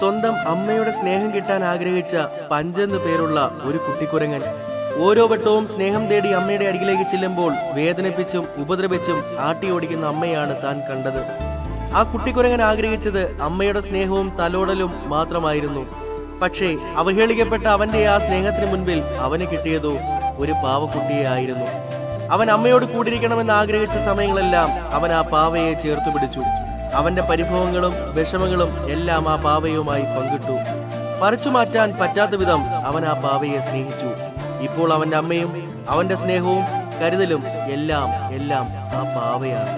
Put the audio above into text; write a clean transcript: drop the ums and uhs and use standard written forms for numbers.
സ്വന്തം അമ്മയുടെ സ്നേഹം കിട്ടാൻ ആഗ്രഹിച്ച പഞ്ചെന്നു പേരുള്ള ഒരു കുട്ടിക്കുരങ്ങൻ ഓരോ വട്ടവും സ്നേഹം തേടി അമ്മയുടെ അരികിലേക്ക് ചെല്ലുമ്പോൾ വേദനിപ്പിച്ചും ഉപദ്രവിച്ചും ആട്ടി ഓടിക്കുന്ന അമ്മയാണ് താൻ കണ്ടത്. ആ കുട്ടിക്കുരങ്ങൻ ആഗ്രഹിച്ചത് അമ്മയുടെ സ്നേഹവും തലോടലും മാത്രമായിരുന്നു. പക്ഷേ അവഹേളിക്കപ്പെട്ട അവന്റെ ആ സ്നേഹത്തിന് മുൻപിൽ അവന് കിട്ടിയതോ ഒരു പാവക്കുട്ടിയെ ആയിരുന്നു. അവൻ അമ്മയോട് കൂടിയിരിക്കണമെന്ന് ആഗ്രഹിച്ച സമയങ്ങളെല്ലാം അവൻ ആ പാവയെ ചേർത്തു പിടിച്ചു. അവന്റെ പരിഭവങ്ങളും വിഷമങ്ങളും എല്ലാം ആ പാവയുമായി പങ്കിട്ടു. പറിച്ചു മാറ്റാൻ പറ്റാത്ത വിധം അവൻ ആ പാവയെ സ്നേഹിച്ചു. ഇപ്പോൾ അവന്റെ അമ്മയും അവന്റെ സ്നേഹവും കരുതലും എല്ലാം ആ പാവയാണ്.